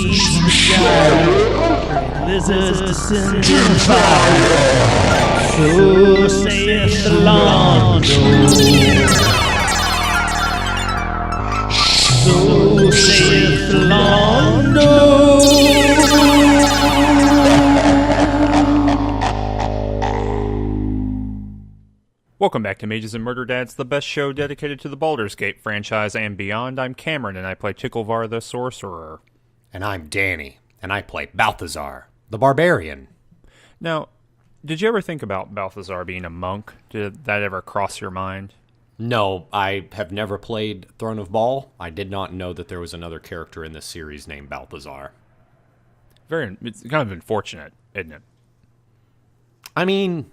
beneath the sky, lizards descend in fire. So saith the Lord. So saith the Lord. Welcome back to Mages and Murderdads, the best show dedicated to the Baldur's Gate franchise and beyond. I'm Cameron, and I play Ticklevar the Sorcerer. And I'm Danny, and I play Balthazar, the Barbarian. Now, did you ever think about Balthazar being a monk? Did that ever cross your mind? No, I have never played Throne of Baal. I did not know that there was another character in this series named Balthazar. It's kind of unfortunate, isn't it? I mean,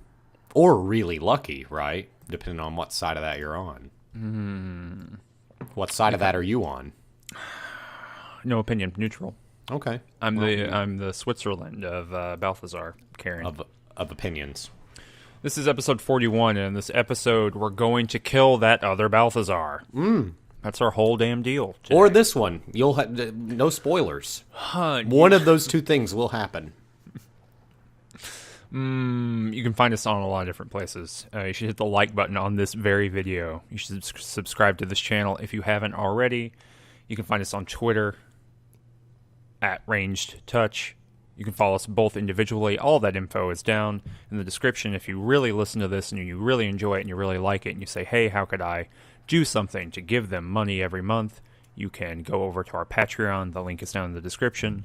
or really lucky, right? Depending on what side of that you're on. What side of that are you on? No opinion, neutral. Okay. I'm the Switzerland of Balthazar carrying. Of opinions. This is episode 41, and in this episode, we're going to kill that other Balthazar. That's our whole damn deal today. Or this one. You'll have no spoilers. One of those two things will happen. You can find us on a lot of different places. You should hit the like button on this very video. You should subscribe to this channel if you haven't already. You can find us on Twitter at Ranged Touch. You can follow us both individually. All that info is down in the description. If you really listen to this and you really enjoy it and you really like it and you say, hey, how could I do something to give them money every month, you can go over to our Patreon. The link is down in the description.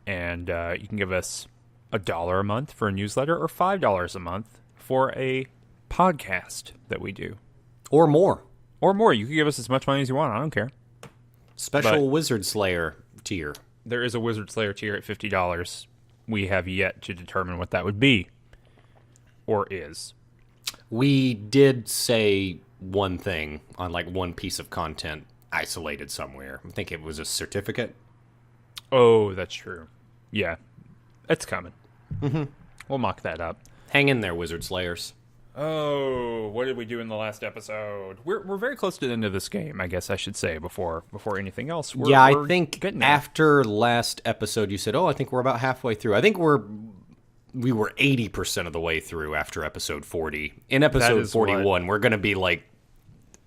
And you can give us $1 a month for a newsletter or $5 a month for a podcast that we do. Or more. Or more. You can give us as much money as you want. I don't care. Special Wizard Slayer tier. There is a Wizard Slayer tier at $50. We have yet to determine what that would be. Or is. We did say one thing on like one piece of content isolated somewhere. I think it was a certificate. Oh, that's true. Yeah. It's coming. We'll mock that up. Hang in there, Wizard Slayers. Oh, what did we do in the last episode? We're very close to the end of this game, I guess I should say, before anything else. I think after last episode you said, I think we're about halfway through. I think we were 80% of the way through after episode 40. In episode 41, we're going to be like,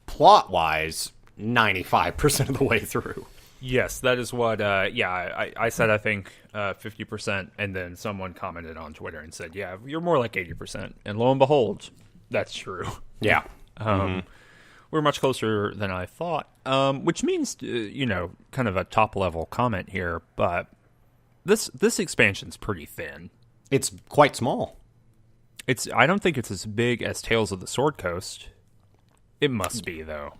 plot-wise, 95% of the way through. Yes, that is what, I said, I think, 50%, and then someone commented on Twitter and said, yeah, you're more like 80%, and lo and behold, that's true. Yeah. We're much closer than I thought, which means, kind of a top-level comment here, but this expansion's pretty thin. It's quite small. I don't think it's as big as Tales of the Sword Coast. It must be, though.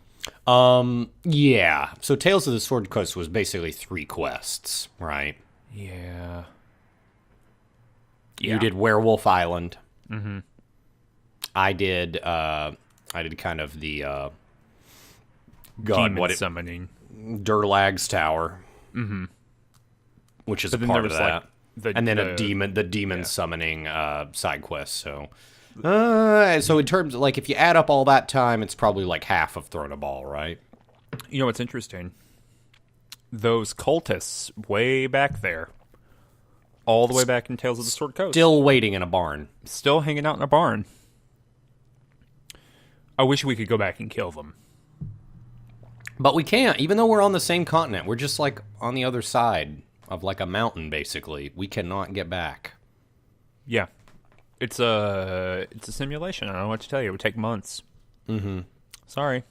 Yeah. So Tales of the Sword Coast was basically 3 quests, right? Yeah. You did Werewolf Island. Mm-hmm. I did kind of the, demon summoning. Durlag's Tower. Mm-hmm. Which is a part of that. And then the demon summoning, side quest, so... So in terms of, like, if you add up all that time, it's probably like half of Throne of Baal, right? You know what's interesting? Those cultists way back there, all the way back in Tales of the Sword Coast. Still waiting in a barn. Still hanging out in a barn. I wish we could go back and kill them. But we can't, even though we're on the same continent. We're just, like, on the other side of, like, a mountain, basically. We cannot get back. Yeah. It's a simulation. I don't know what to tell you. It would take months. Mm-hmm. Sorry.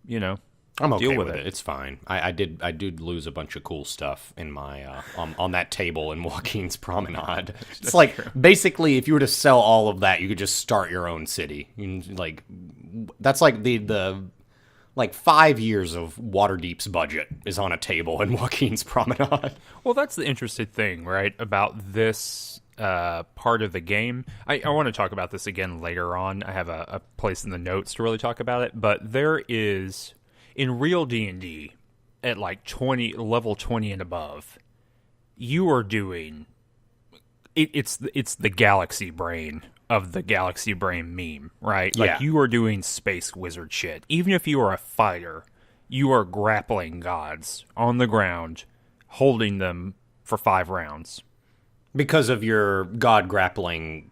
I'm okay deal with it. It's fine. I did lose a bunch of cool stuff in my on that table in Joaquin's Promenade. It's like true. Basically, if you were to sell all of that, you could just start your own city. That's like the 5 years of Waterdeep's budget is on a table in Joaquin's Promenade. Well, that's the interesting thing, right, about this part of the game. I want to talk about this again later on. I have a place in the notes to really talk about it, but there is, in real D&D, at like level 20 and above, you are doing, it's the galaxy brain of the galaxy brain meme, right? Yeah. Like, you are doing space wizard shit. Even if you are a fighter, you are grappling gods on the ground holding them for 5 rounds. Because of your god grappling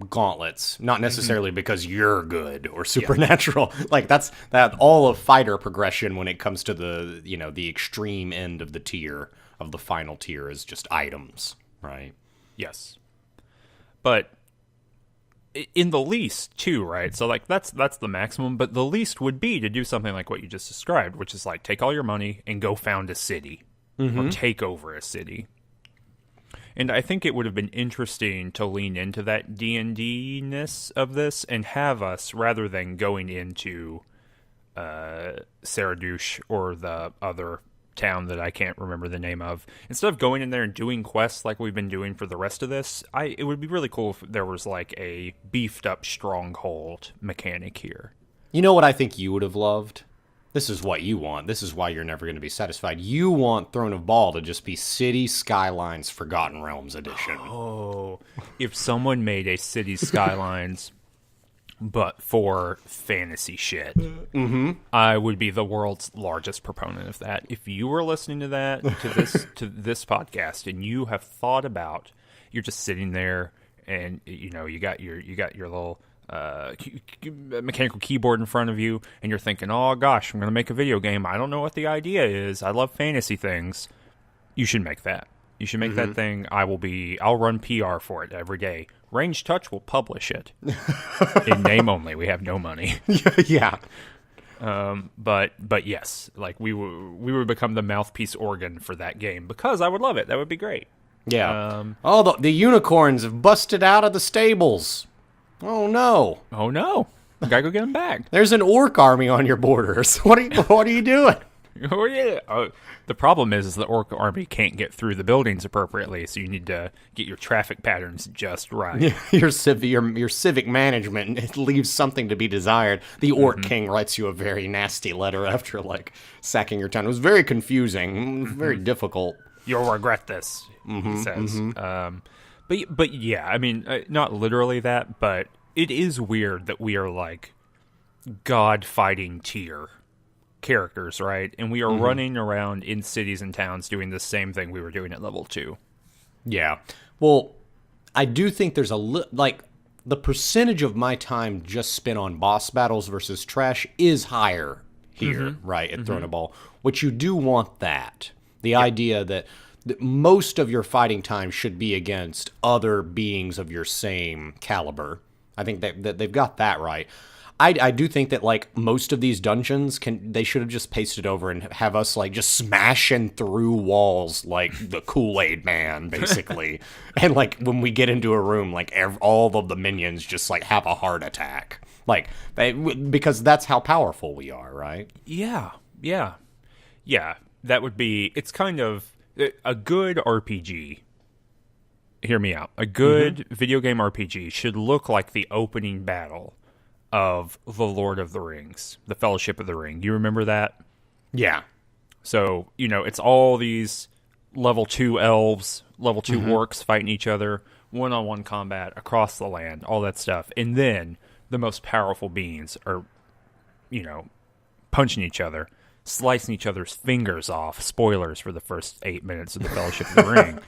gauntlets, not necessarily because you're good or supernatural. Like that's all of fighter progression when it comes to the, the extreme end of the tier, of the final tier, is just items, right? Yes. But in the least too, right? So like that's the maximum, but the least would be to do something like what you just described, which is like take all your money and go found a city or take over a city. And I think it would have been interesting to lean into that D&D-ness of this and have us, rather than going into Saradouche or the other town that I can't remember the name of, instead of going in there and doing quests like we've been doing for the rest of this, it would be really cool if there was like a beefed up stronghold mechanic here. You know what I think you would have loved? This is what you want. This is why you're never going to be satisfied. You want Throne of Ball to just be City Skylines Forgotten Realms edition. Oh, if someone made a City Skylines but for fantasy shit, I would be the world's largest proponent of that. If you were listening to that, to this podcast, and you have thought about, you're just sitting there and you got your little mechanical keyboard in front of you, and you're thinking, oh gosh, I'm going to make a video game. I don't know what the idea is. I love fantasy things. You should make that. You should make that thing. I'll run PR for it every day. Range Touch will publish it in name only. We have no money. Yeah. But yes, like we would become the mouthpiece organ for that game, because I would love it. That would be great. Yeah. The unicorns have busted out of the stables. Oh no! Oh no! I gotta go get them back. There's an orc army on your borders. What are you doing? Oh yeah. The problem is the orc army can't get through the buildings appropriately, so you need to get your traffic patterns just right. Your civic management, it leaves something to be desired. The orc king writes you a very nasty letter after sacking your town. It was very confusing. It was very difficult. You'll regret this, he says. But yeah, I mean, not literally that, but it is weird that we are like god-fighting tier characters, right? And we are running around in cities and towns doing the same thing we were doing at level 2. Yeah. Well, I do think there's the percentage of my time just spent on boss battles versus trash is higher here, right, at Throne of Ball, which you do want that. The idea that most of your fighting time should be against other beings of your same caliber. I think that they've got that right. I do think that most of these dungeons they should have just pasted over and have us just smashing through walls like the Kool-Aid Man, basically. And when we get into a room, all of the minions just have a heart attack, because that's how powerful we are, right? Yeah. That would be. It's kind of a good RPG. Hear me out. A good video game RPG should look like the opening battle of The Lord of the Rings, The Fellowship of the Ring. You remember that? Yeah. So, it's all these level 2 elves, level 2 orcs fighting each other, one-on-one combat across the land, all that stuff. And then the most powerful beings are, punching each other, slicing each other's fingers off. Spoilers for the first 8 minutes of The Fellowship of the Ring.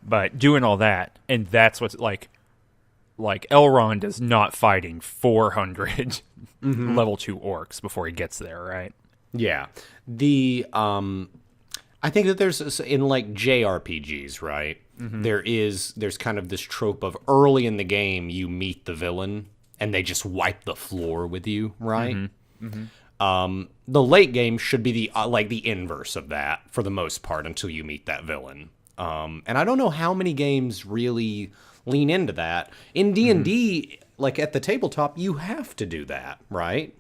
But doing all that, and that's what's like Elrond is not fighting 400 level 2 orcs before he gets there, right? Yeah. I think that there's in JRPGs, right? There's kind of this trope of early in the game you meet the villain and they just wipe the floor with you, right? The late game should be the inverse of that for the most part until you meet that villain. And I don't know how many games really lean into that. In D&D, at the tabletop, you have to do that, right?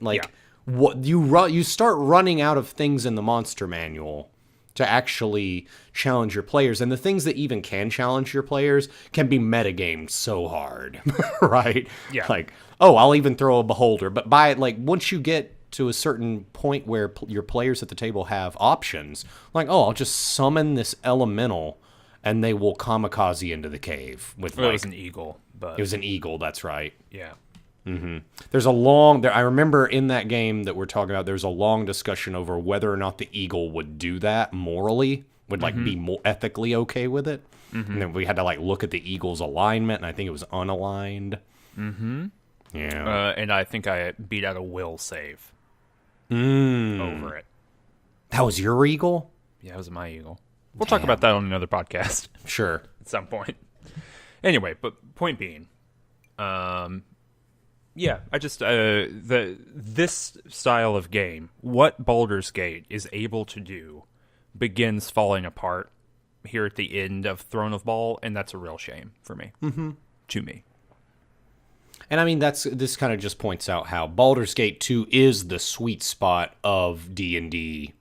What you start running out of things in the monster manual to actually challenge your players, and the things that even can challenge your players can be metagamed so hard, right? Yeah. I'll even throw a beholder, but once you get to a certain point where your players at the table have options, I'll just summon this elemental and they will kamikaze into the cave with it was an eagle, but it was an eagle. That's right. Yeah. There's a long... I remember in that game that we're talking about, there's a long discussion over whether or not the eagle would do that morally, would like be more ethically okay with it. And then we had to like look at the eagle's alignment, and I think it was unaligned. Yeah. And I think I beat out a will save over it. That was your eagle? Yeah, it was my eagle. We'll talk about that on another podcast. Sure. At some point. Anyway, but point being, yeah, I just this style of game, what Baldur's Gate is able to do, begins falling apart here at the end of Throne of Ball, and that's a real shame for me. To me. And I mean, this kind of just points out how Baldur's Gate 2 is the sweet spot of D&D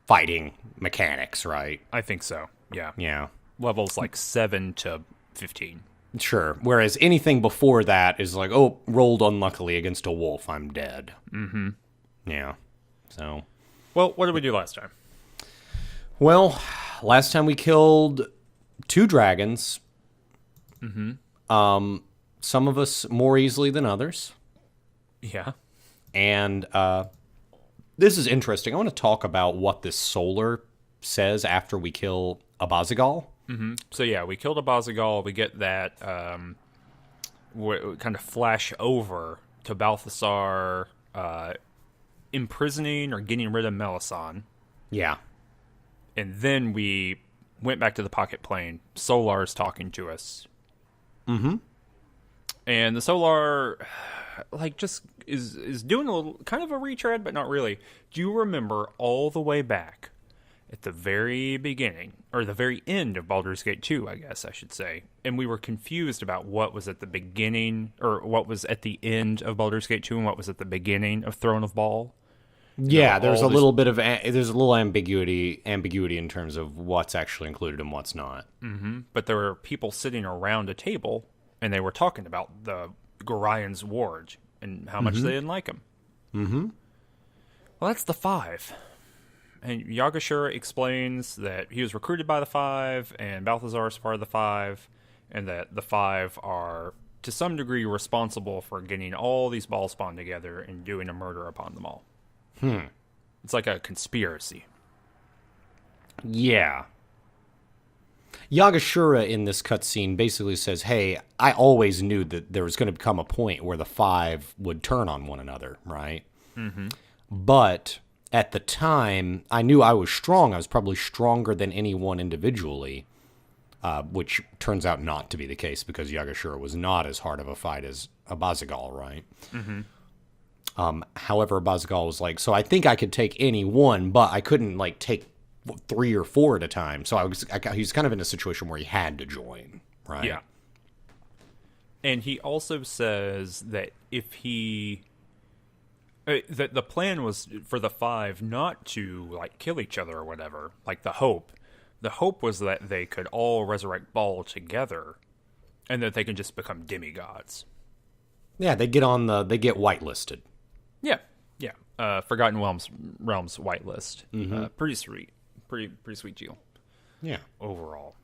fighting mechanics, right? I think so. Yeah. Yeah. Levels like 7 to 15. Sure. Whereas anything before that is like, oh, rolled unluckily against a wolf, I'm dead. Yeah. So. Well, what did we do last time? Well, last time we killed 2 dragons. Some of us more easily than others. Yeah. And this is interesting. I want to talk about what this solar says after we kill a Bazagal. So yeah, we killed a Bazagal. We get that we kind of flash over to Balthazar imprisoning or getting rid of Melissan. Yeah. And then we went back to the pocket plane. Solar's talking to us. And the Solar, like, just is doing a little, kind of a retread, but not really. Do you remember all the way back at the very beginning, or the very end of Baldur's Gate 2, I guess I should say, and we were confused about what was at the beginning, or what was at the end of Baldur's Gate 2 and what was at the beginning of Throne of Ball? Yeah, there's a little bit of there's a little ambiguity in terms of what's actually included and what's not. But there were people sitting around a table, and they were talking about the Gorian's ward and how much they didn't like him. Well, that's the 5. And Gygaxian explains that he was recruited by the 5, and Balthazar is part of the 5, and that the 5 are, to some degree, responsible for getting all these balls spawned together and doing a murder upon them all. It's like a conspiracy. Yeah. Gygaxian in this cutscene basically says, hey, I always knew that there was going to come a point where the 5 would turn on one another, right? But at the time, I knew I was strong. I was probably stronger than anyone individually, which turns out not to be the case because Gygaxian was not as hard of a fight as a Bazagal, right? However, Bazagal was like, so I think I could take any one, but I couldn't like take 3 or 4 at a time. So he was kind of in a situation where he had to join, right? Yeah. And he also says that if he... that the plan was for the 5 not to like kill each other or whatever, like the hope was that they could all resurrect Ball together and that they can just become demigods. Yeah, they get whitelisted. Yeah. Forgotten Realms whitelist. Pretty sweet. Pretty sweet deal. Yeah. Overall.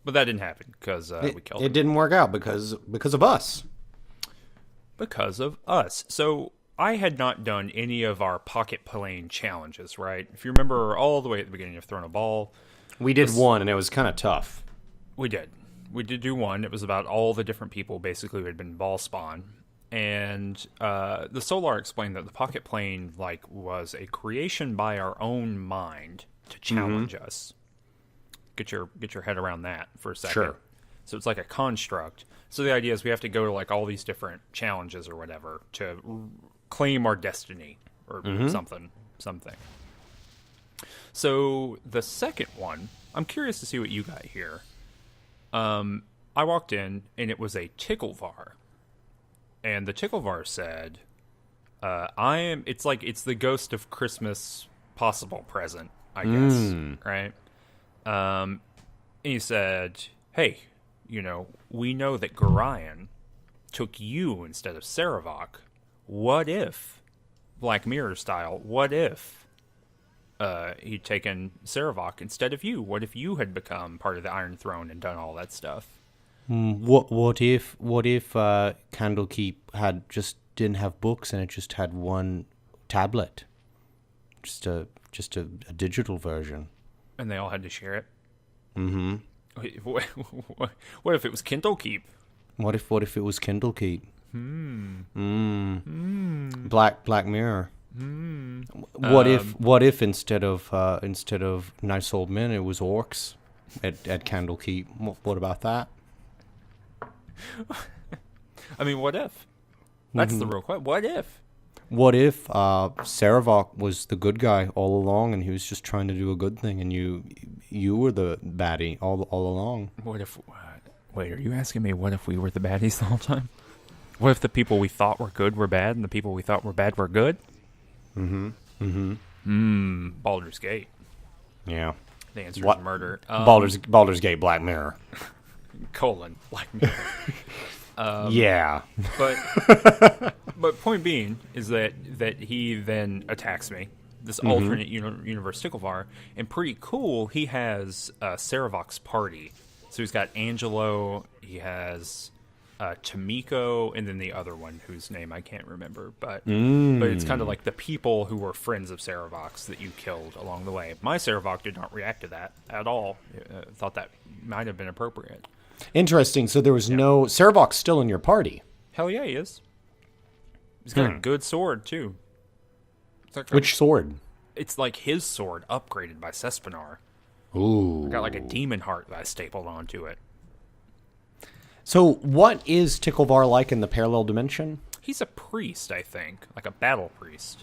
But that didn't happen because we killed him. It didn't work out because of us. Because of us. So I had not done any of our pocket plane challenges, right? If you remember all the way at the beginning of Throne of Ball. We did one, and it was kind of tough. We did. We did do one. It was about all the different people, basically, who had been ball spawn. And the Solar explained that the pocket plane was a creation by our own mind to challenge us. Get your head around that for a second. Sure. So it's like a construct. So the idea is we have to go to all these different challenges or whatever to claim our destiny or something. So the second one, I'm curious to see what you got here. I walked in and it was a Ticklevar. And the Ticklevar said, it's the ghost of Christmas possible present, I guess, right? And he said, hey, we know that Gorian took you instead of Sarevok. What if, Black Mirror style, what if he'd taken Sarevok instead of you? What if you had become part of the Iron Throne and done all that stuff? What if Candlekeep didn't have books and it just had one tablet, just a digital version, And they all had to share it. Mm-hmm. Wait, what if it was Kindlekeep? What if it was Candlekeep? Black Mirror. What if instead of nice old men it was orcs at Candlekeep? What about that? I mean, what if? That's the real question. What if? What if Sarevok was the good guy all along, and he was just trying to do a good thing, and you were the baddie all along? What if? Wait, are you asking me what if we were the baddies the whole time? What if the people we thought were good were bad, and the people we thought were bad were good? Baldur's Gate. Yeah. The answer is murder. Baldur's Gate, Black Mirror. Black Mirror. Yeah. But point being is that he then attacks me. This alternate universe Ticklevar, and pretty cool. He has Sarevok's party. So he's got Angelo. He has Tamiko, and then the other one whose name I can't remember. But it's kind of like the people who were friends of Sarevok's that you killed along the way. My Sarevok did not react to that at all. Thought that might have been appropriate. Interesting. So there was no Sarevok's still in your party. Hell yeah, he is. He's got a good sword too. Which sword? It's like his sword upgraded by Sespinar. Ooh. I got like a demon heart that I stapled onto it. So what is Ticklevar like in the parallel dimension? He's a priest, I think, like a battle priest.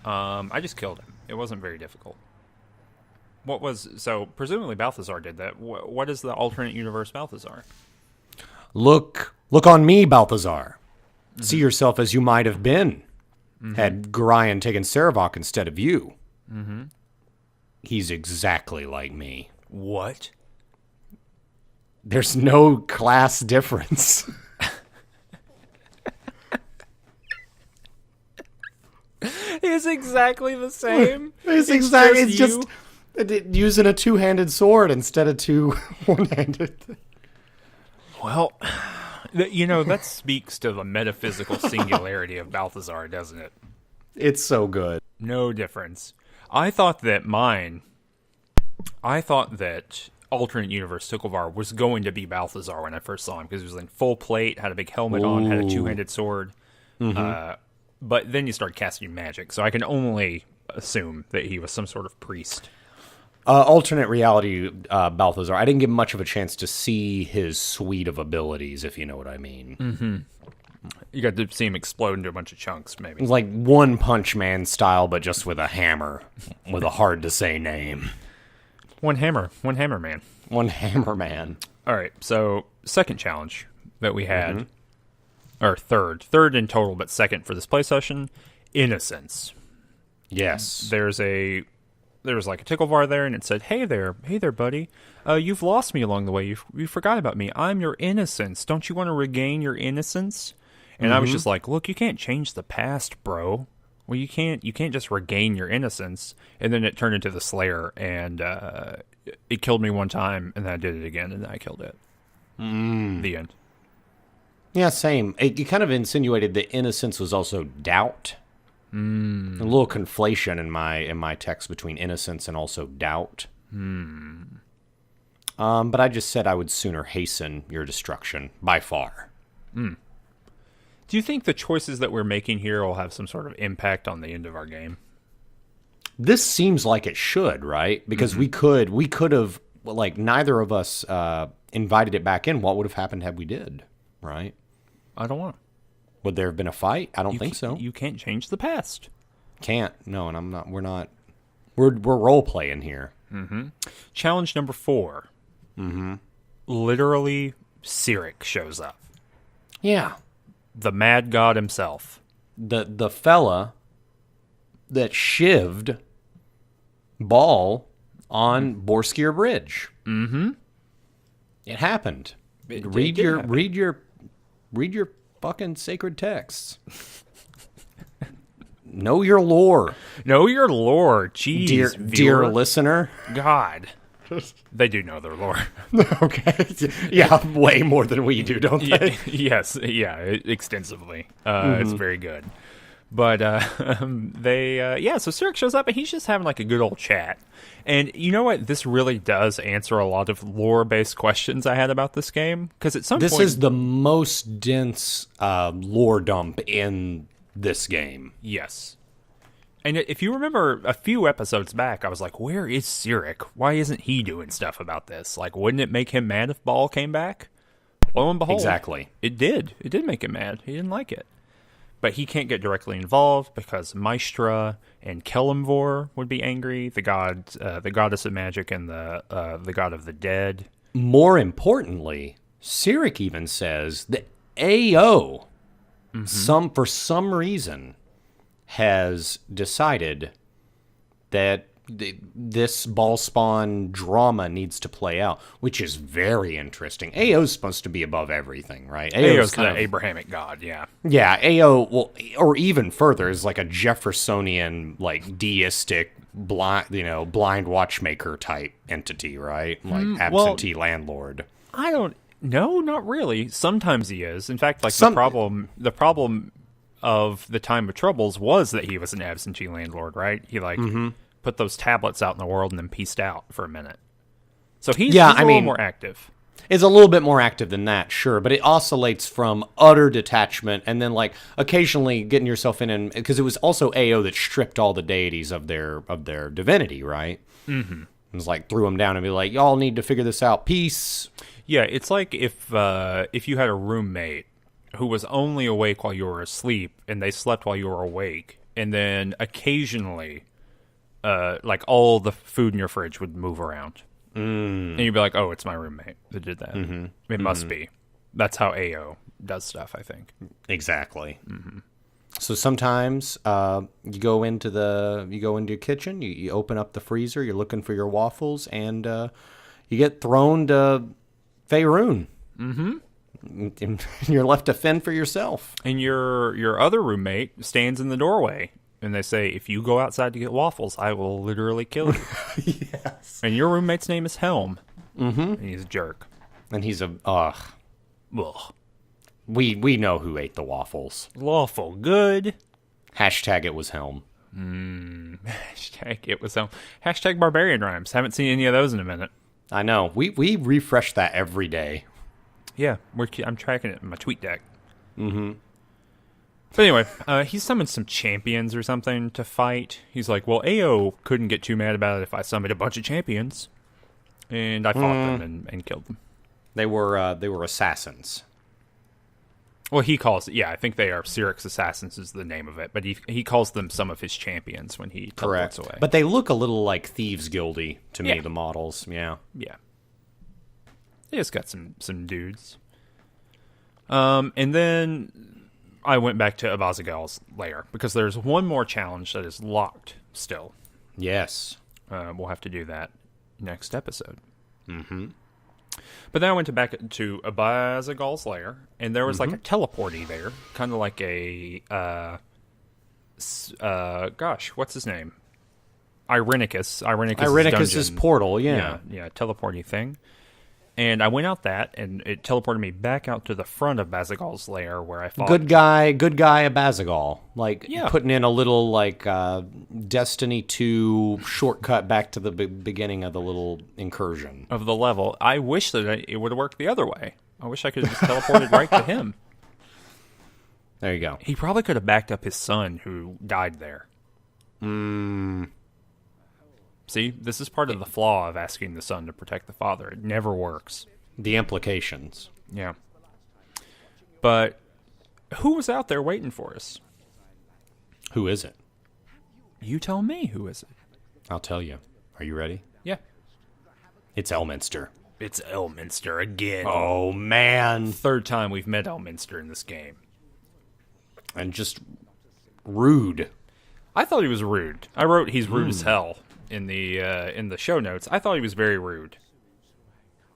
I just killed him. It wasn't very difficult. So presumably Balthazar did that. What is the alternate universe Balthazar? Look on me, Balthazar. See yourself as you might have been had Gorion taken Sarevok instead of you. He's exactly like me. What? There's no class difference. He's exactly the same. It's just using a two-handed sword instead of two one-handed. Well, that speaks to the metaphysical singularity of Balthazar, doesn't it? It's so good. No difference. I thought that alternate universe Ticklevar was going to be Balthazar when I first saw him, because he was in full plate, had a big helmet on, had a two-handed sword. But then you start casting magic, so I can only assume that he was some sort of priest. Alternate reality Balthazar. I didn't get much of a chance to see his suite of abilities, if you know what I mean. You got to see him explode into a bunch of chunks, maybe. It's like One Punch Man style, but just with a hammer, with a hard-to-say name. One hammer man. One hammer man. All right, so second challenge that we had, or third in total, but second for this play session, Innocence. Yes. There was like a Ticklevar there, and it said, hey there, buddy. You've lost me along the way. You forgot about me. I'm your Innocence. Don't you want to regain your innocence? And I was just like, look, you can't change the past, bro. Well, you can't just regain your innocence. And then it turned into the Slayer, and it killed me one time, and then I did it again, and then I killed it. The end. Yeah, same. You kind of insinuated that innocence was also doubt. A little conflation in my text between innocence and also doubt. But I just said I would sooner hasten your destruction, by far. Do you think the choices that we're making here will have some sort of impact on the end of our game? This seems like it should, right? Because we could have, like, neither of us invited it back in. What would have happened had we did, right? I don't know. Would there have been a fight? I don't think so. You can't change the past. Can't. No, and I'm not. We're not. We're role playing here. Challenge number 4. Literally, Cyric shows up. Yeah. The mad god himself. The fella that shivved Ball on Borskir Bridge. It happened. Read your fucking sacred texts. Know your lore. Know your lore. Jeez, dear listener. God. They do know their lore. Okay. Yeah, way more than we do, don't they? Yes, yeah, extensively. It's very good. But so Sirik shows up and he's just having like a good old chat. And you know what? This really does answer a lot of lore-based questions I had about this game. Because at some point... This is the most dense lore dump in this game. Yes. And if you remember a few episodes back, I was like, where is Sirik? Why isn't he doing stuff about this? Like, wouldn't it make him mad if Ball came back? Lo and behold. Exactly. It did. It did make him mad. He didn't like it. But he can't get directly involved because Maestra and Kelemvor would be angry, the goddess of magic and the god of the dead. More importantly, Sirik even says that AO, for some reason, has decided that this ball spawn drama needs to play out, which is very interesting. AO's supposed to be above everything, right? AO's kind of Abrahamic god, yeah. Yeah, AO, well, or even further, is like a Jeffersonian, like deistic, blind watchmaker type entity, right? Like absentee landlord. I don't know, not really. Sometimes he is. In fact, like the problem of the Time of Troubles was that he was an absentee landlord, right? He put those tablets out in the world and then pieced out for a minute. So he's a little more active. It's a little bit more active than that, sure, but it oscillates from utter detachment and then like occasionally getting yourself in, and because it was also AO that stripped all the deities of their divinity, right? Mm-hmm. It was like threw them down and be like, y'all need to figure this out. Peace. Yeah, it's like if you had a roommate who was only awake while you were asleep and they slept while you were awake, and then occasionally like all the food in your fridge would move around. And you'd be like, oh, it's my roommate that did that. Mm-hmm. It must be. That's how AO does stuff, I think. Exactly. Mm-hmm. So sometimes you go into your kitchen, you open up the freezer, you're looking for your waffles, and you get thrown to Faerun. Mm-hmm. And you're left to fend for yourself. And your other roommate stands in the doorway. And they say, if you go outside to get waffles, I will literally kill you. Yes. And your roommate's name is Helm. Mm-hmm. And he's a jerk. And he's a... Ugh. We know who ate the waffles. Lawful good. Hashtag it was Helm. Hashtag it was Helm. Hashtag barbarian rhymes. Haven't seen any of those in a minute. I know. We refresh that every day. Yeah. I'm tracking it in my tweet deck. Mm-hmm. But anyway, he summoned some champions or something to fight. He's like, well, AO couldn't get too mad about it if I summoned a bunch of champions. And I fought them and killed them. They were assassins. Well, he calls it, yeah, I think they are Sirik's Assassins is the name of it. But he calls them some of his champions when he teleports away. But they look a little like Thieves Guildy to me, the models. Yeah. Yeah. They just got some dudes. And then I went back to Abazagal's lair, because there's one more challenge that is locked still. Yes. We'll have to do that next episode. Mm-hmm. But then I went back to Abazagal's lair, and there was like a teleporty there, kind of like a, what's his name? Irenicus. Irenicus's portal, yeah. Yeah, teleporty thing. And I went out that, and it teleported me back out to the front of Bazagal's lair where I fought. Good guy Abazagal. Like, putting in a little, like, Destiny 2 shortcut back to the beginning of the little incursion. Of the level. I wish that it would have worked the other way. I wish I could have just teleported right to him. There you go. He probably could have backed up his son who died there. See, this is part of the flaw of asking the son to protect the father. It never works. The implications. Yeah. But who was out there waiting for us? Who is it? You tell me, who is it? I'll tell you. Are you ready? Yeah. It's Elminster. It's Elminster again. Oh, man. Third time we've met Elminster in this game. And just rude. I thought he was rude. I wrote he's rude as hell in the show notes. I thought he was very rude.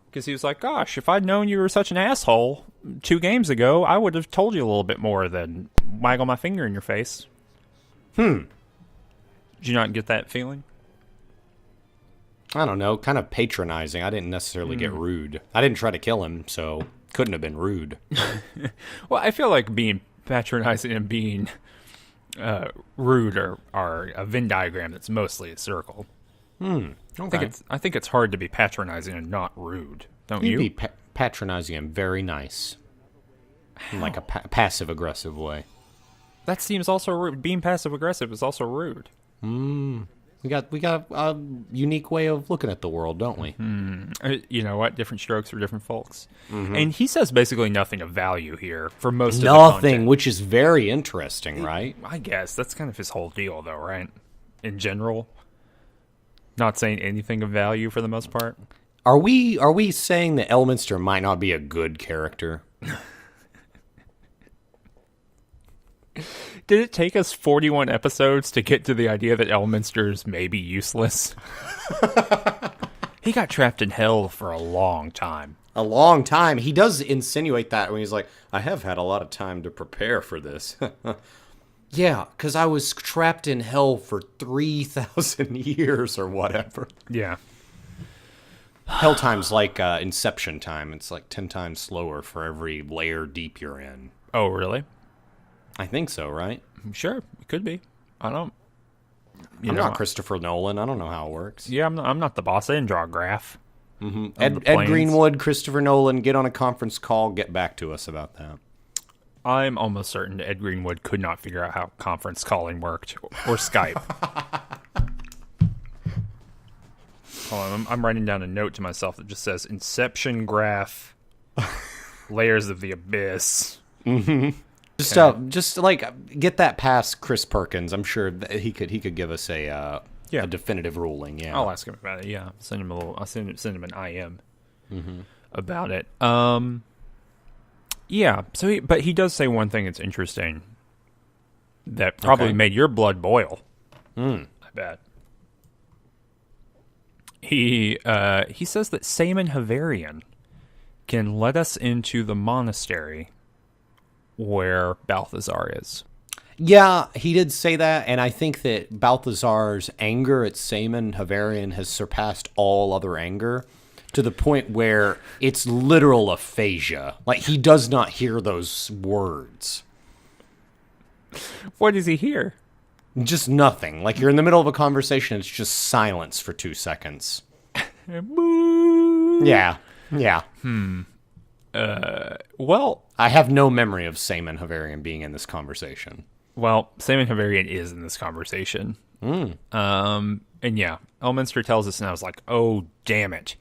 Because he was like, gosh, if I'd known you were such an asshole 2 games ago, I would have told you a little bit more than waggle my finger in your face. Did you not get that feeling? I don't know, kind of patronizing. I didn't necessarily get rude. I didn't try to kill him, so couldn't have been rude. Well, I feel like being patronizing and being rude are a Venn diagram that's mostly a circle. Okay. I think it's hard to be patronizing and not rude, don't You'd you? be patronizing and very nice. In like a passive-aggressive way. That seems also rude. Being passive-aggressive is also rude. We got a unique way of looking at the world, don't we? You know what? Different strokes for different folks. And he says basically nothing of value here for most of the Nothing, content. which is very interesting, right? I guess that's kind of his whole deal, though, right? In general, not saying anything of value for the most part. Are we saying that Elminster might not be a good character? Did it take us 41 episodes to get to the idea that Elminster's maybe useless? He got trapped in hell for a long time. A long time. He does insinuate that when he's like, I have had a lot of time to prepare for this. Yeah, because I was trapped in hell for 3,000 years or whatever. Yeah. Hell time's like Inception time. It's like 10 times slower for every layer deep you're in. Oh, really? I think so, right? Sure, it could be. I don't. I'm not Christopher Nolan. I don't know how it works. Yeah, I'm not the boss. I didn't draw a graph. Ed Greenwood, Christopher Nolan, get on a conference call. Get back to us about that. I'm almost certain that Ed Greenwood could not figure out how conference calling worked or Skype. Hold on, I'm writing down a note to myself that just says Inception graph, layers of the abyss. Just like get that past Chris Perkins. I'm sure that he could give us a definitive ruling. Yeah, I'll ask him about it. Yeah, send him a little. I'll send him an IM about it. Yeah. So, but he does say one thing that's interesting that probably made your blood boil. I bet. He says that Saemon Havarian can let us into the monastery where Balthazar is. Yeah, he did say that, and I think that Balthazar's anger at Saemon Havarian has surpassed all other anger to the point where it's literal aphasia. Like, he does not hear those words. What does he hear? Just nothing. Like, you're in the middle of a conversation, it's just silence for 2 seconds. Boo. Yeah. Well, I have no memory of Saemon Havarian being in this conversation. Well, Saemon Havarian is in this conversation. And yeah, Elminster tells us, and I was like, oh, damn it.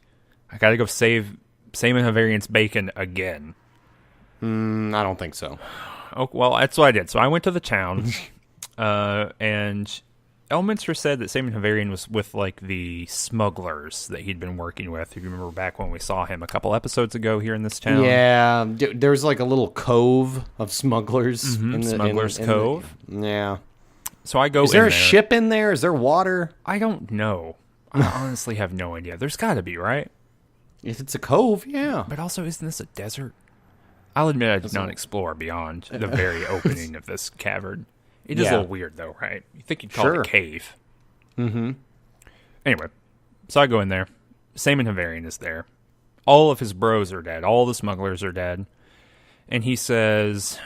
I gotta go save Saemon Havarian's bacon again. I don't think so. Oh, well, that's what I did. So I went to the town, and Elminster said that Saemon Havarian was with, like, the smugglers that he'd been working with. If you remember back when we saw him a couple episodes ago here in this town. Yeah, there's, like, a little cove of smugglers. Smugglers Cove. Yeah. So I go in there. Is there a ship in there? Is there water? I don't know. I honestly have no idea. There's got to be, right? If it's a cove, yeah. But also, isn't this a desert? I'll admit I did not explore beyond the very opening of this cavern. It is a little weird, though, right? You think you'd call it a cave. Anyway, so I go in there. Saemon Havarian is there. All of his bros are dead. All the smugglers are dead. And he says,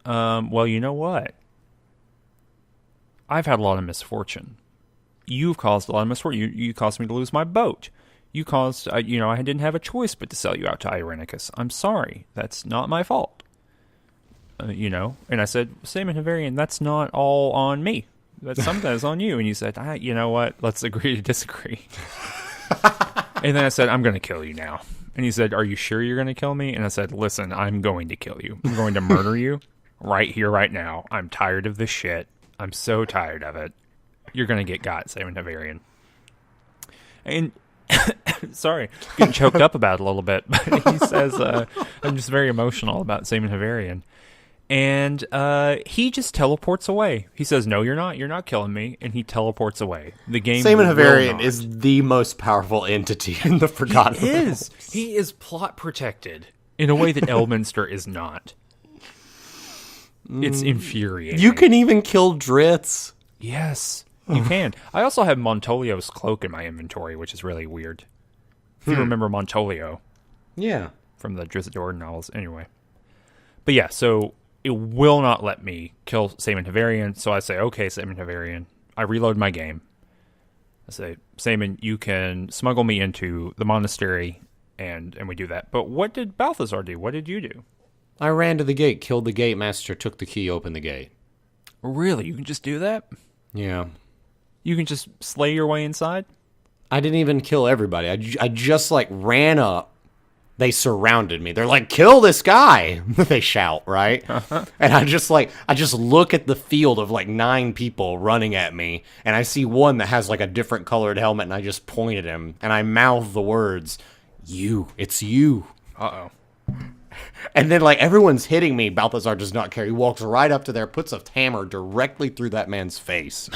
well, you know what? I've had a lot of misfortune. You've caused a lot of misfortune. You caused me to lose my boat. You caused, I didn't have a choice but to sell you out to Irenicus. I'm sorry. That's not my fault. And I said, Saemon Havarian, that's not all on me. That's something that's on you. And you said, you know what? Let's agree to disagree. And then I said, I'm going to kill you now. And he said, are you sure you're going to kill me? And I said, listen, I'm going to kill you. I'm going to murder you right here, right now. I'm tired of this shit. I'm so tired of it. You're going to get got, Saemon Havarian. And sorry, getting choked up about it a little bit. But he says, I'm just very emotional about Saemon Havarian. And he just teleports away. He says, no, you're not. You're not killing me. And he teleports away. The game Saemon Havarian is the most powerful entity in the Forgotten Realms. He is plot protected in a way that Elminster is not. It's infuriating. You can even kill Dritz. Yes. You can. I also have Montolio's cloak in my inventory, which is really weird. If you remember Montolio. Yeah. From the Drizzt Do'Urden novels. Anyway. But yeah, so it will not let me kill Saemon Havarian, so I say, okay, Saemon Havarian. I reload my game. I say, Saemon, you can smuggle me into the monastery, and we do that. But what did Balthazar do? What did you do? I ran to the gate, killed the gate master, took the key, opened the gate. Really? You can just do that? Yeah. You can just slay your way inside? I didn't even kill everybody. I just, like, ran up. They surrounded me. They're like, kill this guy. They shout, right? And I just look at the field of like 9 people running at me. And I see one that has like a different colored helmet. And I just point at him. And I mouth the words, you. It's you. Uh-oh. And then like everyone's hitting me. Balthazar does not care. He walks right up to there, puts a hammer directly through that man's face.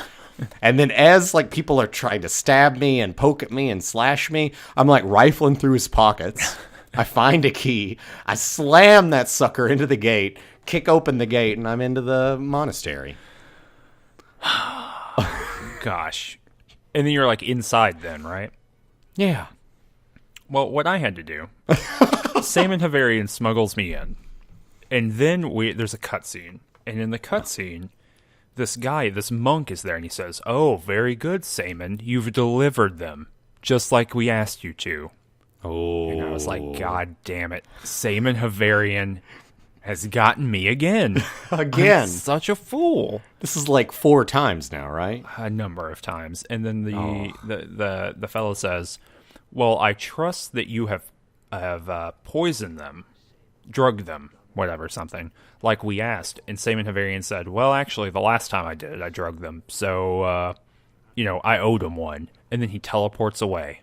And then as like people are trying to stab me and poke at me and slash me, I'm like rifling through his pockets. I find a key. I slam that sucker into the gate, kick open the gate, and I'm into the monastery. Gosh. And then you're like inside then, right? Yeah. Well, what I had to do, Saemon Havarian smuggles me in. And then there's a cutscene. And in the cutscene, this monk is there, and he says, oh, very good, Saemon. You've delivered them, just like we asked you to. Oh. And I was like, God damn it. Saemon Havarian has gotten me again. Again. I'm such a fool. This is like 4 times now, right? A number of times. And then the fellow says, well, I trust that you have poisoned them, drugged them, whatever, something, like we asked. And Saemon Havarian said, well, actually, the last time I did it, I drugged them. So, I owed him one. And then he teleports away.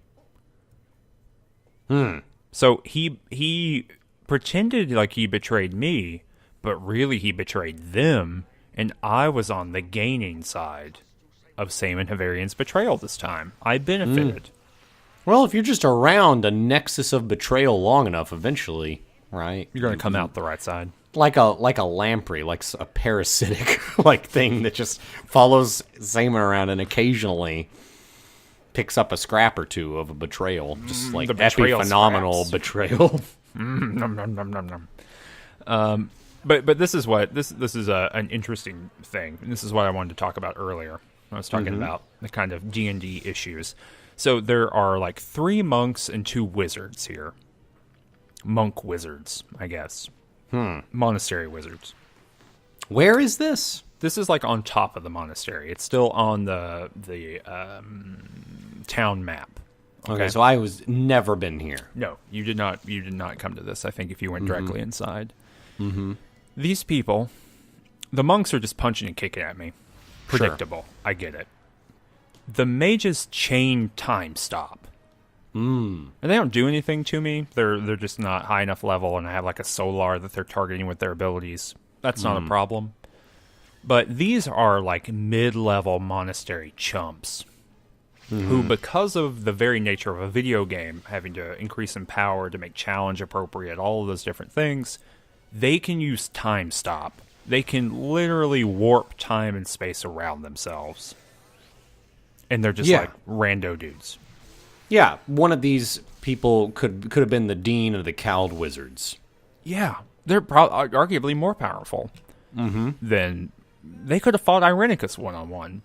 So he pretended like he betrayed me, but really he betrayed them, and I was on the gaining side of Saemon Havarian's betrayal this time. I benefited. Well, if you're just around a nexus of betrayal long enough, eventually, right? You're going to come out the right side. Like a lamprey, like a parasitic like thing that just follows Saemon around and occasionally picks up a scrap or two of a betrayal, just like epiphenomenal betrayal. Nom, nom, nom, nom, nom. But this is what this is an interesting thing, and this is what I wanted to talk about earlier. I was talking about the kind of D&D issues. So there are like 3 monks and 2 wizards here. Monk wizards, I guess. Monastery wizards. Where is this? This is like on top of the monastery. It's still on the town map. Okay, so I was never been here. No, you did not. You did not come to this. I think if you went directly inside. These people, the monks are just punching and kicking at me. Predictable. Sure. I get it. The mages chain time stop. And they don't do anything to me. They're just not high enough level, and I have like a solar that they're targeting with their abilities. That's not a problem. But these are like mid-level monastery chumps who, because of the very nature of a video game, having to increase in power to make challenge appropriate, all of those different things, they can use time stop. They can literally warp time and space around themselves. And they're just like rando dudes. Yeah, one of these people could have been the dean of the Cowled Wizards. Yeah, they're arguably more powerful than... They could have fought Irenicus one-on-one.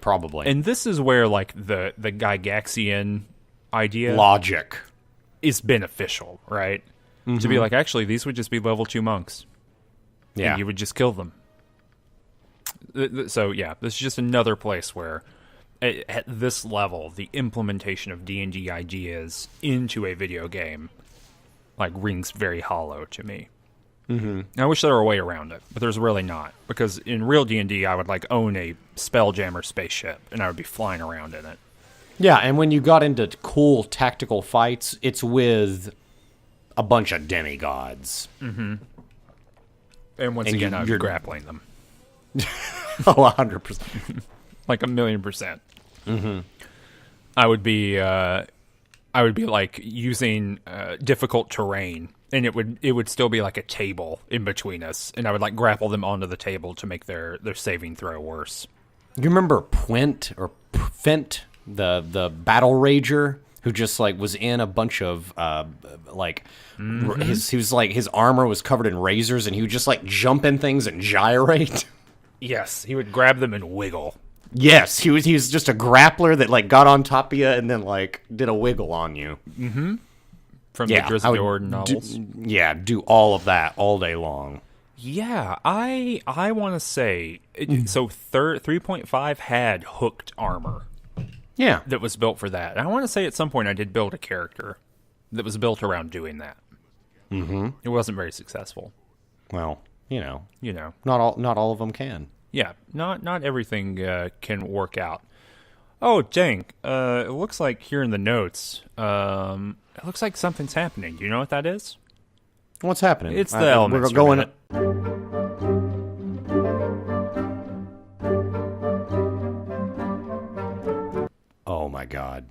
Probably. And this is where, like, the Gygaxian idea... Logic. ...is beneficial, right? To be like, actually, these would just be level 2 monks. Yeah. And you would just kill them. So, yeah, this is just another place where, at this level, the implementation of D&D ideas into a video game, like, rings very hollow to me. I wish there were a way around it, but there's really not. Because in real D&D, I would like own a Spelljammer spaceship, and I would be flying around in it. Yeah, and when you got into cool tactical fights, it's with a bunch of demigods. And once again, I'd be grappling them. 100%. Like 1,000,000%. I would be like using difficult terrain. And it would still be like a table in between us, and I would like grapple them onto the table to make their saving throw worse. You remember Pwent or Fent, the battle rager who just like was in a bunch of his armor was covered in razors and he would just like jump in things and gyrate. Yes, he would grab them and wiggle. Yes, he was just a grappler that like got on top of you and then like did a wiggle on you. Mm-hmm. From the Drizzt Do'Urden novels. Do all of that all day long. Yeah, I want to say, so 3.5 had hooked armor. Yeah. That was built for that. And I want to say at some point I did build a character that was built around doing that. Mm-hmm. It wasn't very successful. Well, you know. Not all of them can. Yeah, not everything can work out. Oh, dang. It looks like here in the notes, it looks like something's happening. Do you know what that is? What's happening? It's the Elminster. We're going. Oh my god.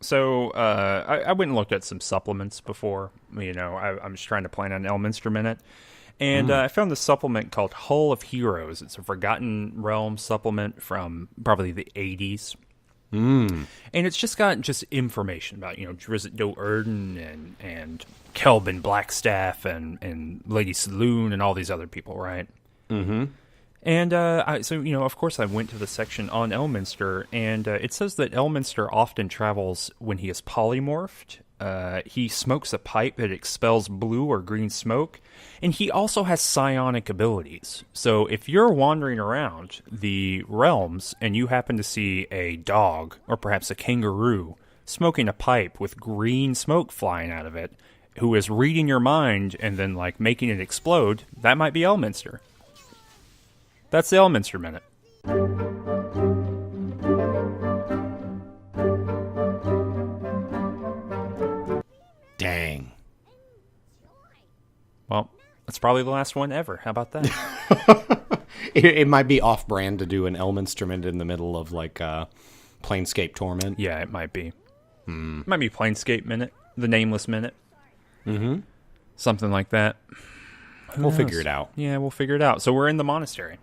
So I went and looked at some supplements before. I'm just trying to plan an Elminster minute. And I found this supplement called Hull of Heroes. It's a Forgotten Realms supplement from probably the 80s. And it's just got information about, Drizzt Do'Urden and Kelvin Blackstaff and Lady Saloon and all these other people, right? Mm-hmm. And of course, I went to the section on Elminster, and it says that Elminster often travels when he is polymorphed. He smokes a pipe that expels blue or green smoke, and he also has psionic abilities. So if you're wandering around the realms and you happen to see a dog or perhaps a kangaroo smoking a pipe with green smoke flying out of it, who is reading your mind and then like making it explode, that might be Elminster. That's the Elminster minute. Dang. Well, that's probably the last one ever. How about that? It might be off-brand to do an Elminster minute in the middle of like Planescape Torment. Yeah, it might be. It might be Planescape minute, the Nameless minute. Mm-hmm. Something like that. We'll figure it out. Yeah, we'll figure it out. So we're in the monastery.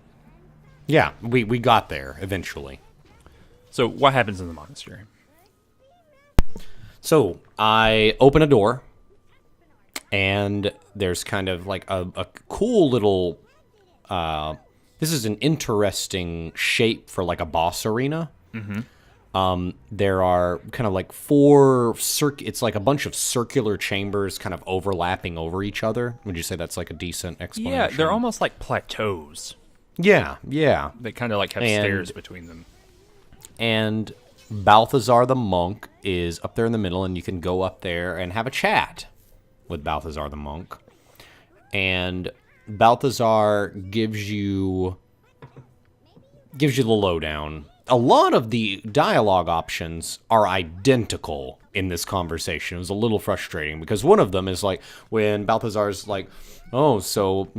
Yeah, we got there eventually. So what happens in the monastery? So I open a door, and there's kind of like a cool little... this is an interesting shape for like a boss arena. Mm-hmm. There are kind of like it's like a bunch of circular chambers kind of overlapping over each other. Would you say that's like a decent explanation? Yeah, they're almost like plateaus. Yeah. They kind of like have stairs between them. And Balthazar the monk is up there in the middle, and you can go up there and have a chat with Balthazar the monk. And Balthazar gives you the lowdown. A lot of the dialogue options are identical in this conversation. It was a little frustrating because one of them is like when Balthazar's like, oh, so,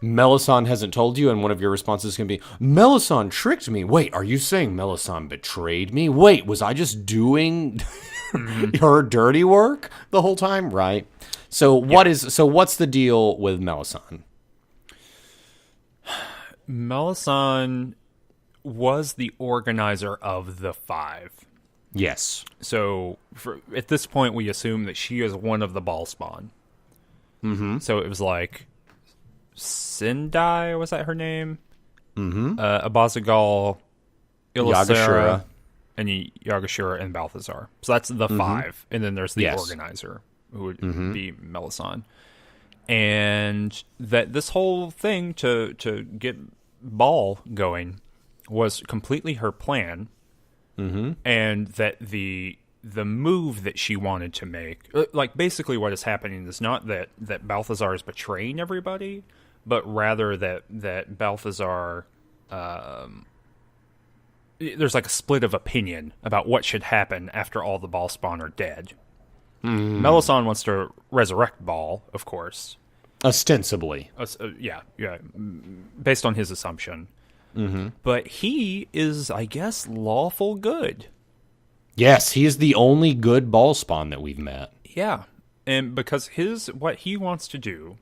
Melissan hasn't told you, and one of your responses can be, Melissan tricked me. Wait, are you saying Melissan betrayed me? Wait, was I just doing her dirty work the whole time? Right. So what's the deal with Melissan? Melissan was the organizer of the five. Yes. So at this point, we assume that she is one of the Ballspawn. Mm-hmm. So it was like Sindai, was that her name? Mm-hmm. Abazagal, Ilisera, and Yagashura, and Balthazar. So that's the five. And then there's the organizer, who would be Melissan. And that this whole thing to get Ball going was completely her plan. Mm-hmm. And that the move that she wanted to make, like basically what is happening is not that Balthazar is betraying everybody, but rather that Balthazar, there's like a split of opinion about what should happen after all the Ballspawn are dead. Mm. Melissan wants to resurrect Ball, of course. Ostensibly. Yeah, based on his assumption. Mm-hmm. But he is, I guess, lawful good. Yes, he is the only good Ballspawn that we've met. Yeah, and because what he wants to do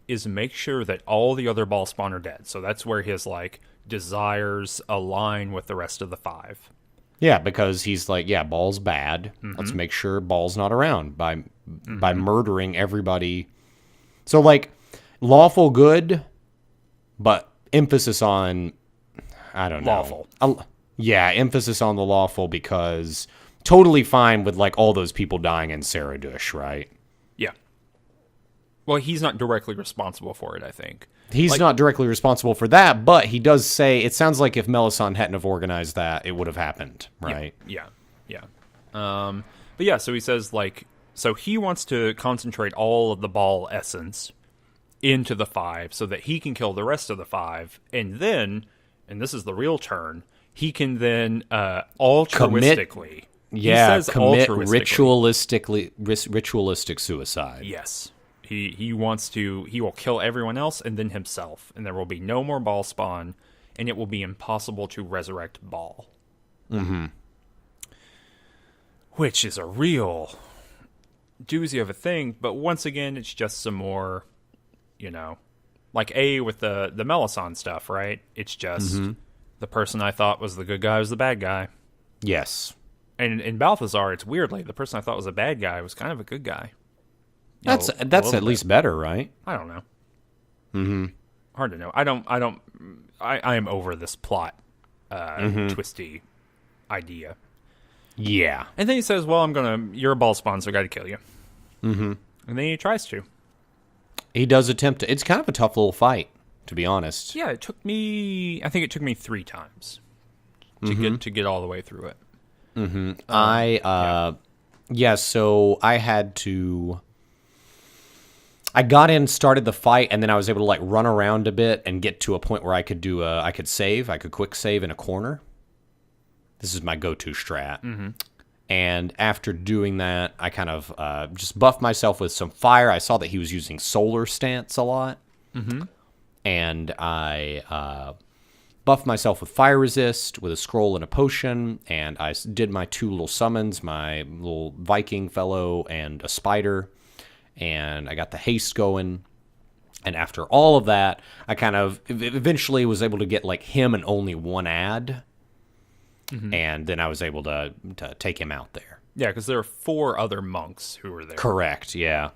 is make sure that all the other Ballspawn are dead. So that's where his, like, desires align with the rest of the 5. Yeah, because he's like, yeah, Ball's bad. Let's make sure Ball's not around by murdering everybody. So, like, lawful good, but emphasis on, I don't know. Lawful. Yeah, emphasis on the lawful because totally fine with, like, all those people dying in Saradush, right? Yeah. Well, he's not directly responsible for it, I think. He's not directly responsible for that, but he does say, it sounds like if Melissan hadn't have organized that, it would have happened, right? Yeah. But yeah, so he says, like, so he wants to concentrate all of the Ball essence into the 5 so that he can kill the rest of the 5, and then, and this is the real turn, he can then altruistically... commit ritualistic suicide. Yes. He will kill everyone else and then himself, and there will be no more Ball spawn, and it will be impossible to resurrect Ball. Mm-hmm. Which is a real doozy of a thing, but once again, it's just some more, like with the Melissan stuff, right? It's just the person I thought was the good guy was the bad guy. Yes. And in Balthazar, it's weirdly, the person I thought was a bad guy was kind of a good guy. That's at least better, right? I don't know. Mm-hmm. Hard to know. I am over this plot twisty idea. Yeah. And then he says, well, you're a Ball spawn, so I gotta kill you. Mm-hmm. And then he tries to. He does attempt to. It's kind of a tough little fight, to be honest. Yeah, I think it took me 3 times to get all the way through it. Mm-hmm. So I had to... I got in, started the fight, and then I was able to like run around a bit and get to a point where I could I could quick save in a corner. This is my go-to strat. Mm-hmm. And after doing that, I kind of just buffed myself with some fire. I saw that he was using solar stance a lot. Mm-hmm. And I buffed myself with fire resist, with a scroll and a potion, and I did my 2 little summons, my little Viking fellow and a spider. And I got the haste going, and after all of that, I kind of eventually was able to get like him and only 1 ad, and then I was able to take him out there. Yeah, because there are 4 other monks who were there. Correct. Yeah,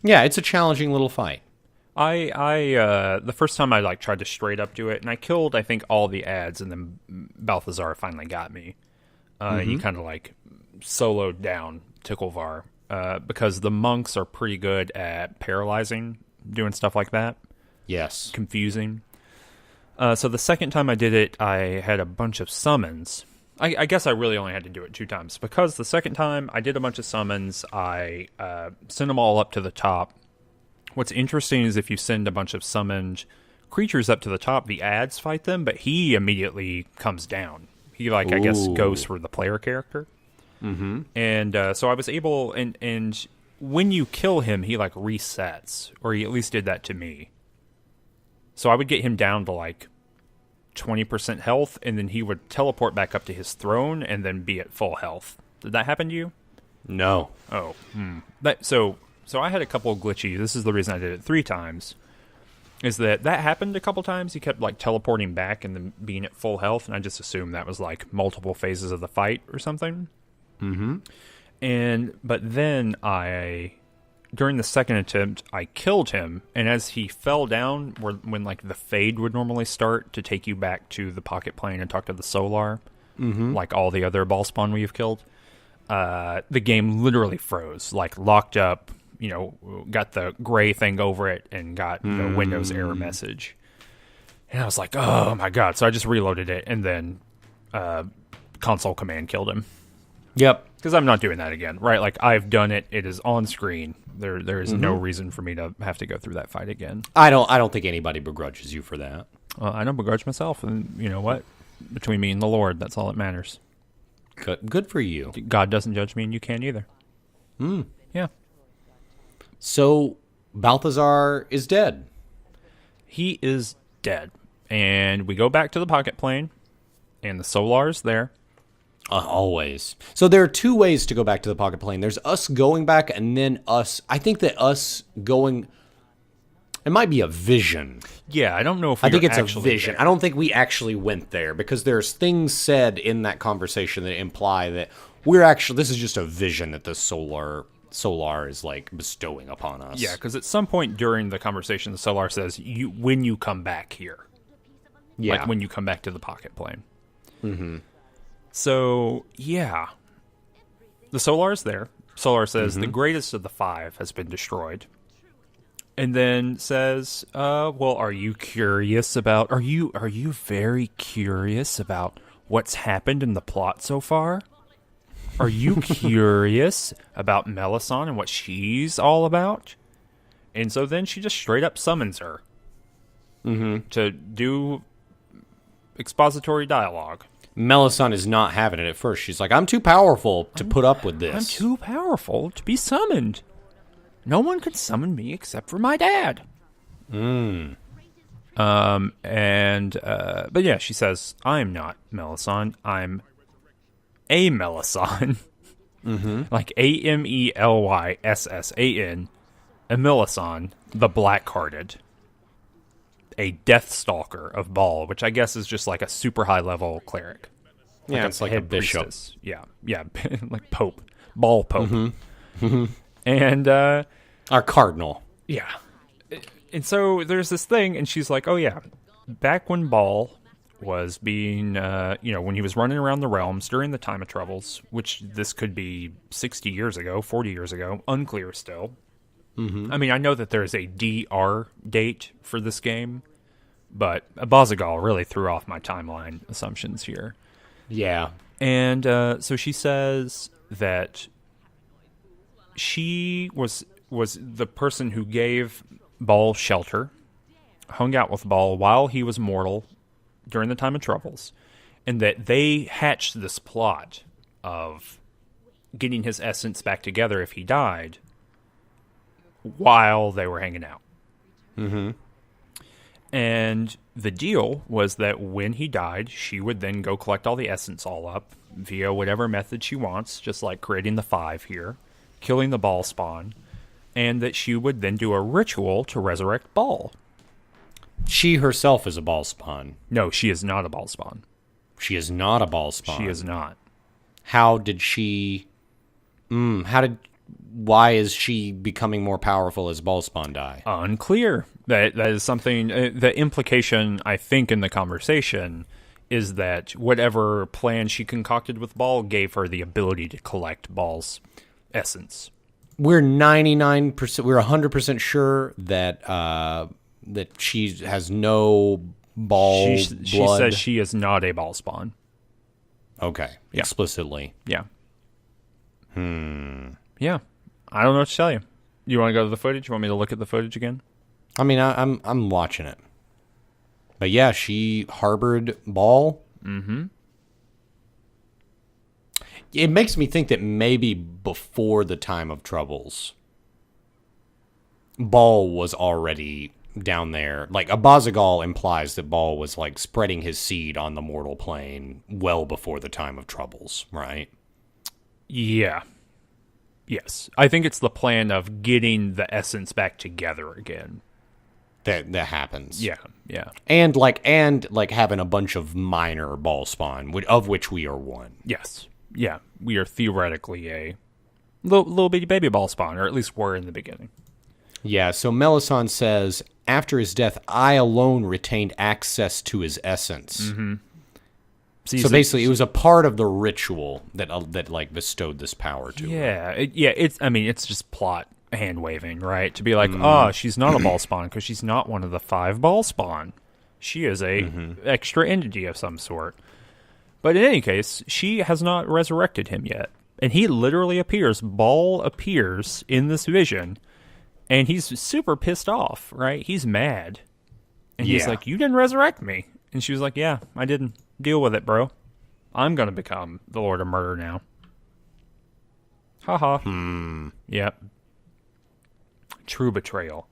it's a challenging little fight. I the first time I like tried to straight up do it, and I killed I think all the ads, and then Balthazar finally got me. He kind of like soloed down Ticklevar. Because the monks are pretty good at paralyzing, doing stuff like that. Yes. Confusing. So the second time I did it, I had a bunch of summons. I guess I really only had to do it 2 times. Because the second time I did a bunch of summons, I sent them all up to the top. What's interesting is if you send a bunch of summoned creatures up to the top, the ads fight them, but he immediately comes down. He, I guess, goes for the player character. Mm-hmm. And so I was able, and when you kill him, he resets, or he at least did that to me. So I would get him down to 20% health, and then he would teleport back up to his throne, and then be at full health. Did that happen to you? No. Oh. So I had a couple of glitchy. This is the reason I did it 3 times. Is that happened a couple times? He kept teleporting back and then being at full health, and I just assumed that was multiple phases of the fight or something. Mm-hmm. But then during the second attempt, I killed him, and as he fell down, when the fade would normally start to take you back to the pocket plane and talk to the Solar, like all the other ball spawn we've killed, the game literally froze, locked up, got the gray thing over it, and got the Windows error message. And I was like, oh my god. So I just reloaded it, and then console command killed him. Yep. Because I'm not doing that again, right? I've done it. It is on screen. There is no reason for me to have to go through that fight again. I don't think anybody begrudges you for that. I don't begrudge myself, and you know what? Between me and the Lord, that's all that matters. Good for you. God doesn't judge me, and you can't either. Yeah. So Balthazar is dead. He is dead, and we go back to the pocket plane, and the Solar's there. Always. So there are 2 ways to go back to the pocket plane. There's us going back, and then us. I think that us going. It might be a vision. Yeah, I don't know if I think it's a actually vision. there. I don't think we actually went there because there's things said in that conversation that imply that this is just a vision that the Solar is like bestowing upon us. Yeah, because at some point during the conversation, the Solar says, when you come back here. Yeah. Like when you come back to the pocket plane. Mm-hmm. So, yeah. The Solar is there. Solar says the greatest of the 5 has been destroyed. And then says, well, are you very curious about what's happened in the plot so far? Are you curious about Melissan and what she's all about? And so then she just straight up summons her to do expository dialogue. Melissan is not having it at first. She's like, I'm too powerful to put up with this. I'm too powerful to be summoned. No one could summon me except for my dad. But yeah, she says, I'm not Melissan. I'm a Melissan. Like Amelysssan. A Melissan, the Blackhearted. A Deathstalker of Baal, which I guess is just like a super high level cleric. Yeah, it's like a bishop. Priestess. Yeah, like Pope. Baal Pope. And, Our cardinal. yeah. And so there's this thing, and she's like, oh yeah, back when Baal was being, when he was running around the realms during the time of troubles, which this could be 60 years ago, 40 years ago, unclear still. I mean, I know that there's a DR date for this game, but Abazagal really threw off my timeline assumptions here. Yeah. And so she says that she was the person who gave Baal shelter, hung out with Baal while he was mortal during the time of troubles, and that they hatched this plot of getting his essence back together if he died while they were hanging out. And the deal was that when he died, she would then go collect all the essence all up via whatever method she wants, just like creating the 5 here, killing the Baal spawn, and that she would then do a ritual to resurrect Baal. She herself is a Baal spawn. No, she is not a Baal spawn. She is not a Baal spawn. She is not. How did she... Why is she becoming more powerful as Baal spawn die? Unclear. That is something... the implication, I think, in the conversation is that whatever plan she concocted with Baal gave her the ability to collect Baal's essence. We're 99%, we're 100% sure that that she has no Baal blood. She says she is not a Baal spawn. Okay, Yeah. explicitly. Yeah. Yeah. I don't know what to tell you. You want to go to the footage? You want me to look at the footage again? I mean, I'm watching it. But yeah, she harbored Baal. It makes me think that maybe before the time of troubles, Baal was already down there. Like, Abazagal implies that Baal was, like, spreading his seed on the mortal plane well before the time of troubles, right? Yeah. Yes. I think it's the plan of getting the essence back together again. That happens. Yeah. Yeah. And having a bunch of minor Baal spawn, of which we are one. Yes. Yeah. We are theoretically a little bitty baby Baal spawn, or at least were in the beginning. Yeah, so Melissan says, after his death, I alone retained access to his essence. So basically, it was a part of the ritual that like bestowed this power to her. It's just plot hand waving, right? To be like, oh, she's not a Baal spawn because she's not one of the 5 Baal spawn. She is a extra entity of some sort. But in any case, she has not resurrected him yet, and he literally appears. Baal appears in this vision. And he's super pissed off, right? He's mad. And he's like, you didn't resurrect me. And she was like, yeah, I didn't. Deal with it, bro. I'm going to become the Lord of Murder now. Haha. Yep. True betrayal.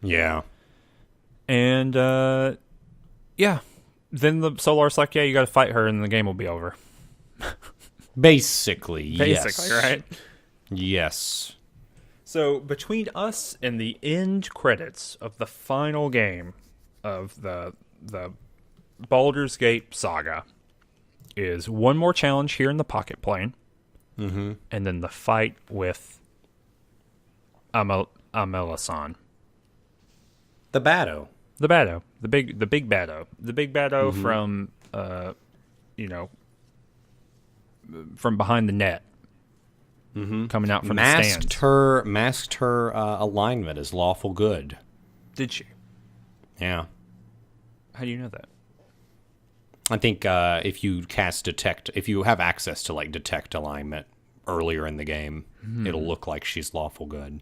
Yeah. And, yeah. Then the Solar's like, yeah, you got to fight her and the game will be over. Basically, yes. Basically, right? Yes. So between us and the end credits of the final game of the Baldur's Gate saga is one more challenge here in the pocket plane, and then the fight with Melissan. The Baddo. The Baddo. The big Baddo. The big Baddo from from behind the net. Coming out from the stands. Masked her alignment as lawful good. Did she? Yeah. How do you know that? I think if you cast detect, if you have access to like detect alignment earlier in the game, it'll look like she's lawful good.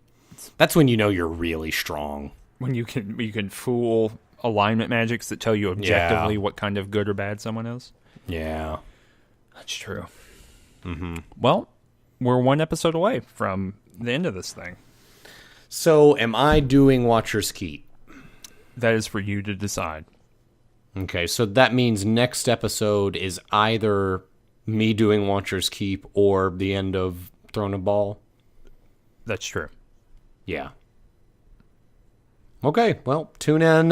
That's when you know you're really strong. When you can fool alignment magics that tell you objectively what kind of good or bad someone is. Yeah, that's true. Well, we're one episode away from the end of this thing. So, am I doing Watcher's Keep? That is for you to decide. Okay, so that means next episode is either me doing Watcher's Keep or the end of Throne of Ball. That's true. Yeah. Okay, well, tune in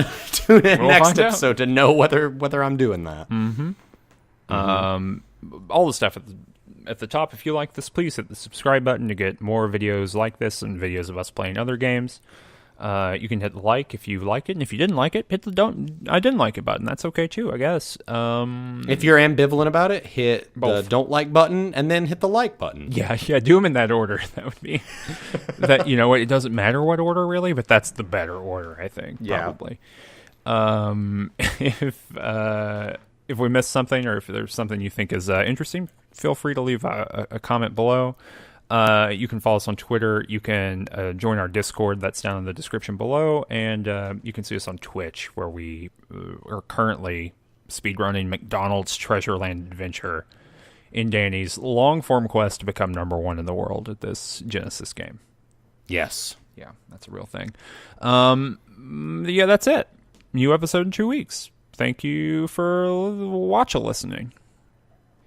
next episode to know whether I'm doing that. All the stuff at the top. If you like this, please hit the subscribe button to get more videos like this and videos of us playing other games. You can hit the like if you like it, and if you didn't like it, hit the I didn't like it button. That's okay too, I guess. If you're ambivalent about it, hit both. The don't like button and then hit the like button. Yeah, do them in that order. That would be that. You know what? It doesn't matter what order really, but that's the better order, I think. Probably. If we missed something, or if there's something you think is interesting, feel free to leave a comment below. You can follow us on Twitter. You can join our Discord. That's down in the description below. And you can see us on Twitch, where we are currently speedrunning McDonald's Treasureland Adventure in Danny's long-form quest to become #1 in the world at this Genesis game. Yes. Yeah, that's a real thing. Yeah, that's it. New episode in 2 weeks. Thank you for listening.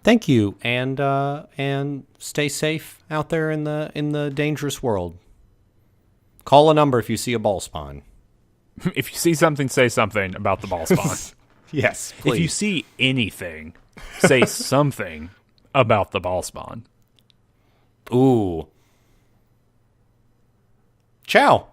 Thank you, and stay safe out there in the dangerous world. Call a number if you see a ball spawn. If you see something, say something about the ball spawn. Yes, please. If you see anything, say something about the ball spawn. Ooh. Ciao.